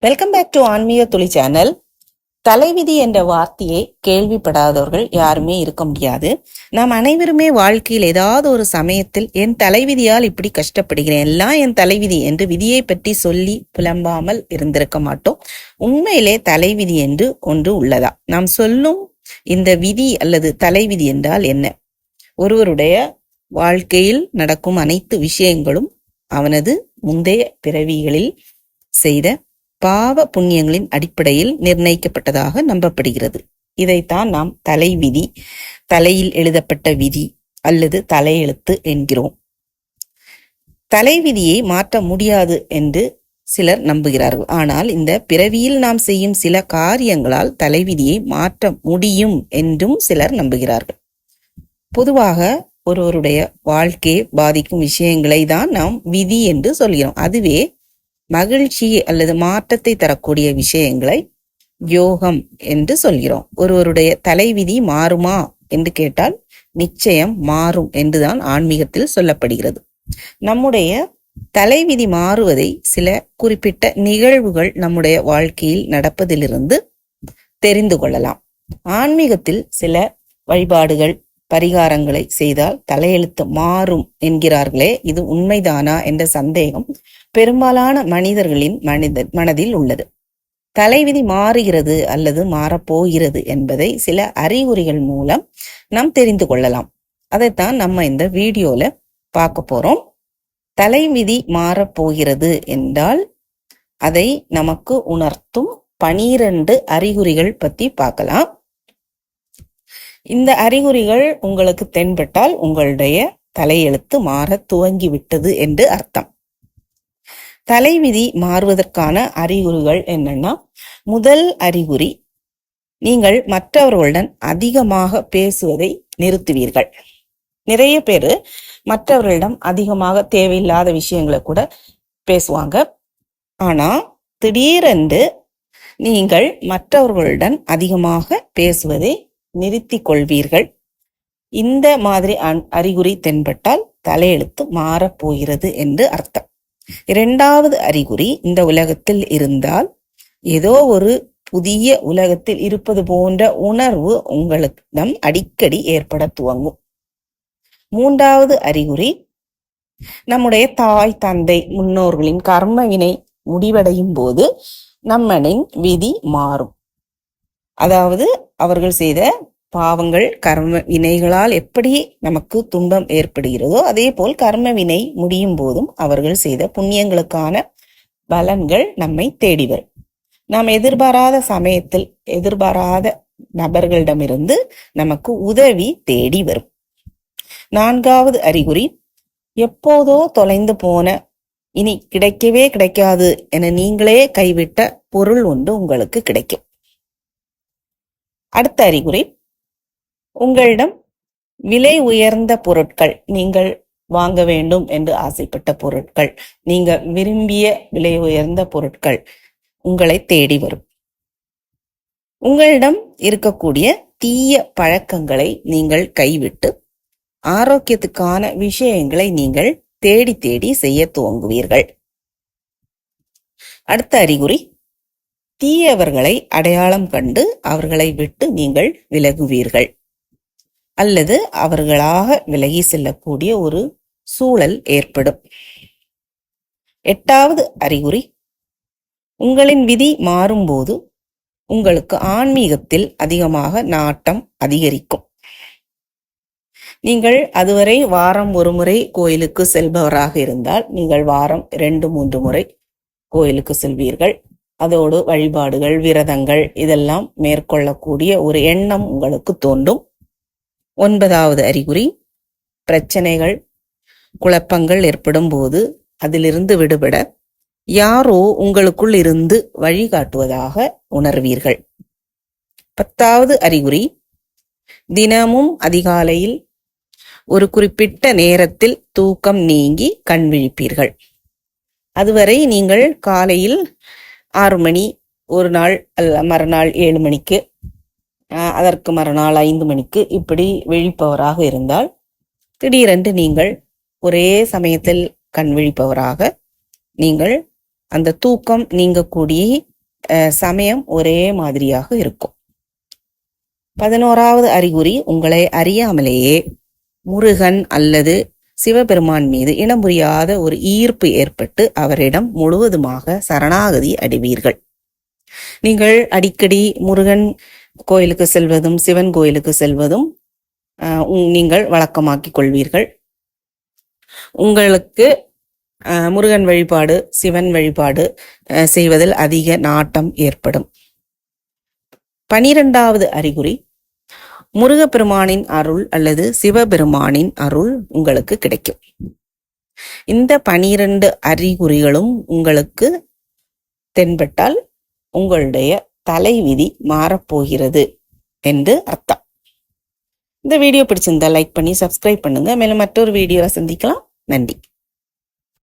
Welcome back to ஆன்மீக துளி channel. தலைவிதி என்ற வார்த்தையை கேள்விப்படாதவர்கள் யாருமே இருக்க முடியாது. நாம் அனைவருமே வாழ்க்கையில் ஏதாவது ஒரு சமயத்தில் என் தலைவிதியால் இப்படி கஷ்டப்படுகிறேன், எல்லாம் என் தலைவிதி என்று விதியை பற்றி சொல்லி புலம்பாமல் இருந்திருக்க மாட்டோம். உண்மையிலே தலைவிதி என்று ஒன்று உள்ளதா? நாம் சொல்லும் இந்த விதி அல்லது தலைவிதி என்றால் என்ன? ஒருவருடைய வாழ்க்கையில் நடக்கும் அனைத்து விஷயங்களும் அவனது முந்தைய பிறவிகளில் செய்த பாவ புண்ணியங்களின் அடிப்படையில் நிர்ணயிக்கப்பட்டதாக நம்பப்படுகிறது. இதைத்தான் நாம் தலைவிதி, தலையில் எழுதப்பட்ட விதி அல்லது தலையெழுத்து என்கிறோம். தலைவிதியை மாற்ற முடியாது என்று சிலர் நம்புகிறார்கள். ஆனால் இந்த பிறவியில் நாம் செய்யும் சில காரியங்களால் தலைவிதியை மாற்ற முடியும் என்றும் சிலர் நம்புகிறார்கள். பொதுவாக ஒருவருடைய வாழ்க்கையை பாதிக்கும் விஷயங்களை தான் நாம் விதி என்று சொல்கிறோம். அதுவே மகிழ்ச்சி அல்லது மாற்றத்தை தரக்கூடிய விஷயங்களை யோகம் என்று சொல்கிறோம். ஒருவருடைய தலைவிதி மாறுமா என்று கேட்டால் நிச்சயம் மாறும் என்றுதான் ஆன்மீகத்தில் சொல்லப்படுகிறது. நம்முடைய தலைவிதி மாறுவதை சில குறிப்பிட்ட நிகழ்வுகள் நம்முடைய வாழ்க்கையில் நடப்பதிலிருந்து தெரிந்து கொள்ளலாம். ஆன்மீகத்தில் சில வழிபாடுகள், பரிகாரங்களை செய்தால் தலையெழுத்து மாறும் என்கிறார்களே, இது உண்மைதானா என்ற சந்தேகம் பெரும்பாலான மனிதர்களின் மனதில் உள்ளது. தலைவிதி மாறுகிறது அல்லது மாறப்போகிறது என்பதை சில அறிகுறிகள் மூலம் நாம் தெரிந்து கொள்ளலாம். அதைத்தான் நம்ம இந்த வீடியோல பார்க்க போறோம். தலைவிதி மாறப்போகிறது என்றால் அதை நமக்கு உணர்த்தும் 12 அறிகுறிகள் பத்தி பார்க்கலாம். இந்த அறிகுறிகள் உங்களுக்கு தென்பட்டால் உங்களுடைய தலையெழுத்து மாற துவங்கிவிட்டது என்று அர்த்தம். தலைவிதி மாறுவதற்கான அறிகுறிகள் என்னன்னா, முதல் அறிகுறி, நீங்கள் மற்றவர்களுடன் அதிகமாக பேசுவதை நிறுத்துவீர்கள். நிறைய பேரு மற்றவர்களிடம் அதிகமாக தேவையில்லாத விஷயங்களை கூட பேசுவாங்க. ஆனா திடீரென்று நீங்கள் மற்றவர்களுடன் அதிகமாக பேசுவதை நிறுத்திக் கொள்வீர்கள். இந்த மாதிரி அறிகுறி தென்பட்டால் தலையெழுத்து மாறப்போகிறது என்று அர்த்தம். இரண்டாவது அறிகுறி, இந்த உலகத்தில் இருந்தால் ஏதோ ஒரு புதிய உலகத்தில் இருப்பது போன்ற உணர்வு உங்களிடம் அடிக்கடி ஏற்பட துவங்கும். மூன்றாவது அறிகுறி, நம்முடைய தாய், தந்தை, முன்னோர்களின் கர்ம வினை முடிவடையும் போது நம்மனின் விதி மாறும். அதாவது அவர்கள் செய்த பாவங்கள், கர்ம வினைகளால் எப்படி நமக்கு துன்பம் ஏற்படுகிறதோ அதே போல் கர்ம வினை முடியும் போதும் அவர்கள் செய்த புண்ணியங்களுக்கான பலன்கள் நம்மை தேடி வரும். நாம் எதிர்பாராத சமயத்தில் எதிர்பாராத நபர்களிடமிருந்து நமக்கு உதவி தேடி வரும். நான்காவது அறிகுறி, எப்போதோ தொலைந்து போன, இனி கிடைக்கவே கிடைக்காது என நீங்களே கைவிட்ட பொருள் ஒன்று உங்களுக்கு கிடைக்கும். அடுத்த அறிகுறி, உங்களிடம் விலை உயர்ந்த பொருட்கள், நீங்கள் வாங்க வேண்டும் என்று ஆசைப்பட்ட பொருட்கள், நீங்க விரும்பிய விலை உயர்ந்த பொருட்கள் உங்களை தேடி வரும். உங்களிடம் இருக்கக்கூடிய தீய பழக்கங்களை நீங்கள் கைவிட்டு ஆரோக்கியத்துக்கான விஷயங்களை நீங்கள் தேடி தேடி செய்ய துவங்குவீர்கள். அடுத்த அறிகுறி, தீயவர்களை அடையாளம் கண்டு அவர்களை விட்டு நீங்கள் விலகுவீர்கள் அல்லது அவர்களாக விலகி செல்லக்கூடிய ஒரு சூழல் ஏற்படும். எட்டாவது அறிகுறி, உங்களின் விதி மாறும்போது உங்களுக்கு ஆன்மீகத்தில் அதிகமாக நாட்டம் அதிகரிக்கும். நீங்கள் அதுவரை வாரம் ஒரு முறை கோயிலுக்கு செல்பவராக இருந்தால் நீங்கள் வாரம் 2-3 முறை கோயிலுக்கு செல்வீர்கள். அதோடு வழிபாடுகள், விரதங்கள் இதெல்லாம் மேற்கொள்ளக்கூடிய ஒரு எண்ணம் உங்களுக்கு தோன்றும். 9வது அறிகுறி, பிரச்சனைகள், குழப்பங்கள் ஏற்படும் போது அதிலிருந்து விடுபட யாரோ உங்களுக்குள் இருந்து வழிகாட்டுவதாக உணர்வீர்கள். 10வது அறிகுறி, தினமும் அதிகாலையில் ஒரு குறிப்பிட்ட நேரத்தில் தூக்கம் நீங்கி கண் விழிப்பீர்கள். அதுவரை நீங்கள் காலையில் 6 மணி, ஒரு நாள் மறுநாள் 7 மணிக்கு, அதற்கு மறுநாள் 5 மணிக்கு இப்படி விழிப்பவராக இருந்தால், திடீரென்று நீங்கள் ஒரே சமயத்தில் கண் விழிப்பவராக நீங்கள் அந்த தூக்கம் நீங்கக்கூடிய சமயம் ஒரே மாதிரியாக இருக்கும். 11வது அறிகுறி, உங்களை அறியாமலேயே முருகன் அல்லது சிவபெருமான் மீது இனம் புரியாத ஒரு ஈர்ப்பு ஏற்பட்டு அவரிடம் முழுவதுமாக சரணாகதி அடைவீர்கள். நீங்கள் அடிக்கடி முருகன் கோயிலுக்கு செல்வதும் சிவன் கோயிலுக்கு செல்வதும் நீங்கள் வழக்கமாக்கிக் கொள்வீர்கள். உங்களுக்கு முருகன் வழிபாடு சிவன் வழிபாடு செய்வதில் அதிக நாட்டம் ஏற்படும். 12வது அறிகுறி, முருகப்பெருமானின் அருள் அல்லது சிவபெருமானின் அருள் உங்களுக்கு கிடைக்கும். இந்த 12 அறிகுறிகளும் உங்களுக்கு தென்பட்டால் உங்களுடைய தலைவிதி மாறப்போகிறது என்று அர்த்தம். இந்த வீடியோ பிடிச்சிருந்தா லைக் பண்ணி சப்ஸ்கிரைப் பண்ணுங்க. மேலும் மற்றொரு வீடியோவை சந்திக்கலாம். நன்றி.